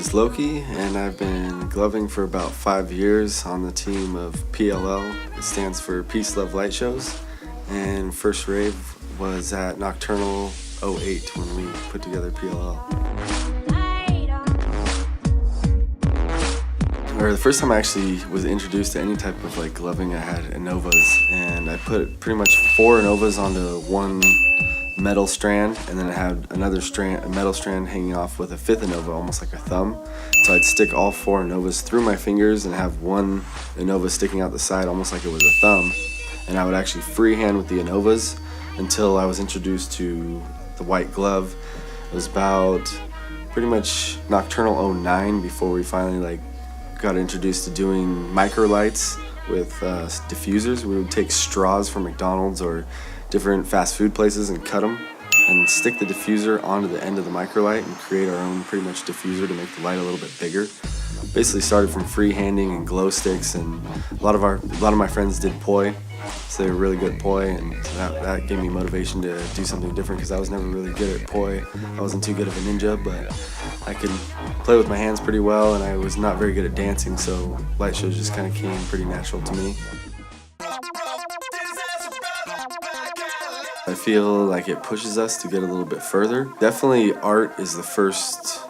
is Lokey, and I've been gloving for about 5 years on the team of PLL. It stands for Peace, Love, Light Shows. And first rave was at Nocturnal 08 when we put together PLL. Or the first time I actually was introduced to any type of like gloving, I had Enovas, and I put pretty much 4 Enovas onto one metal strand, and then I had another strand, a metal strand hanging off with a 5th Enova, almost like a thumb. So I'd stick all 4 Enovas through my fingers and have one Enova sticking out the side almost like it was a thumb. And I would actually freehand with the Enovas until I was introduced to the white glove. It was about pretty much Nocturnal 09 before we finally got introduced to doing micro lights with diffusers. We would take straws from McDonald's or different fast food places and cut them and stick the diffuser onto the end of the microlight and create our own pretty much diffuser to make the light a little bit bigger. Basically started from freehanding and glow sticks, and a lot of my friends did poi, so they were really good at poi, and that gave me motivation to do something different because I was never really good at poi. I wasn't too good of a ninja, but I could play with my hands pretty well, and I was not very good at dancing, so light shows just kind of came pretty natural to me. I feel like it pushes us to get a little bit further. Definitely art is the first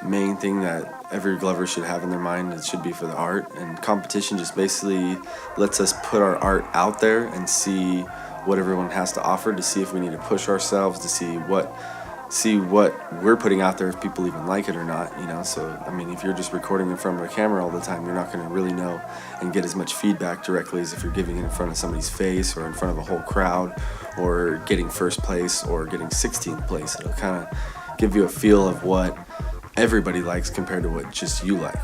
main thing that every glover should have in their mind. It should be for the art, and competition just basically lets us put our art out there and see what everyone has to offer, to see if we need to push ourselves, to see what we're putting out there, if people even like it or not, you know. So I mean, if you're just recording in front of a camera all the time, you're not going to really know and get as much feedback directly as if you're giving it in front of somebody's face or in front of a whole crowd, or getting first place or getting 16th place. It'll kind of give you a feel of what everybody likes compared to what just you like.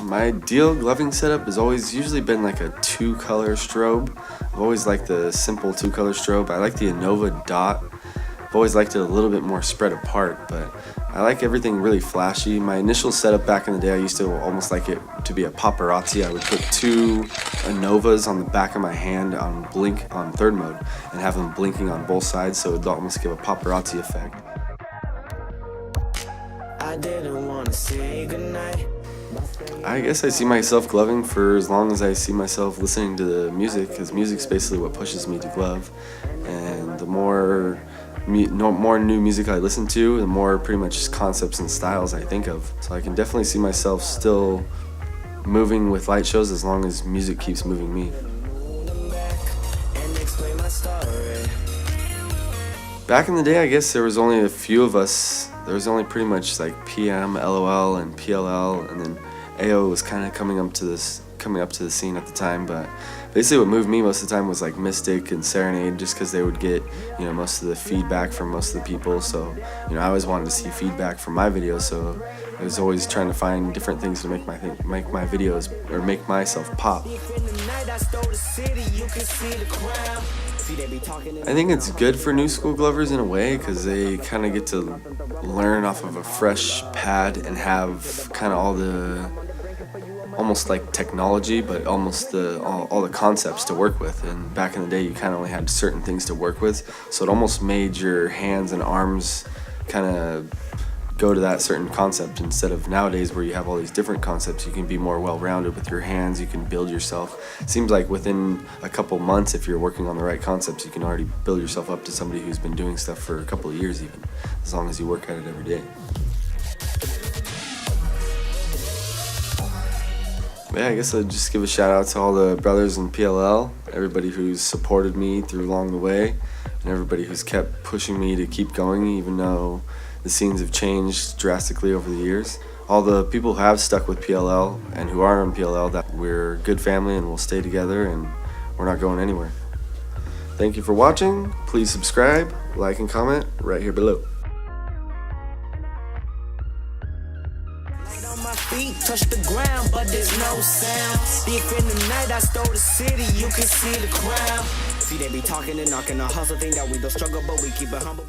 My ideal gloving setup has always usually been like a 2-color strobe. I've always liked the simple 2-color strobe. I like the Enova dot. I've always liked it a little bit more spread apart, but I like everything really flashy. My initial setup back in the day, I used to almost like it to be a paparazzi. I would put 2 Enovas on the back of my hand on blink on 3rd mode and have them blinking on both sides, so it would almost give a paparazzi effect. I didn't want to say goodnight. I guess I see myself gloving for as long as I see myself listening to the music, because music's basically what pushes me to glove. And the more new music I listen to, the more pretty much concepts and styles I think of. So I can definitely see myself still moving with light shows as long as music keeps moving me. Back in the day, I guess there was only a few of us. There was only pretty much like PM, LOL, and PLL, and then AO was kind of coming up to the scene at the time. But basically, what moved me most of the time was like Mystic and Serenade, just because they would get, you know, most of the feedback from most of the people. So, you know, I always wanted to see feedback from my videos, so I was always trying to find different things to make my videos or make myself pop. I think it's good for new school glovers in a way, because they kind of get to learn off of a fresh pad and have kind of all the, almost like technology, but almost all the concepts to work with. And back in the day, you kind of only had certain things to work with, so it almost made your hands and arms kind of go to that certain concept, instead of nowadays where you have all these different concepts. You can be more well-rounded with your hands, you can build yourself. It seems like within a couple months, if you're working on the right concepts, you can already build yourself up to somebody who's been doing stuff for a couple of years even, as long as you work at it every day. But yeah, I guess I'd just give a shout out to all the brothers in PLL, everybody who's supported me through along the way, and everybody who's kept pushing me to keep going, even though the scenes have changed drastically over the years. All the people who have stuck with PLL and who are on PLL, that we're good family and we'll stay together and we're not going anywhere. Thank you for watching. Please subscribe, like, and comment right here below. Touch the ground, but there's no sound. Deep in the night, I stole the city, you can see the crown. See, they be talking and knocking, a hustle thing that we don't struggle, but we keep it humble.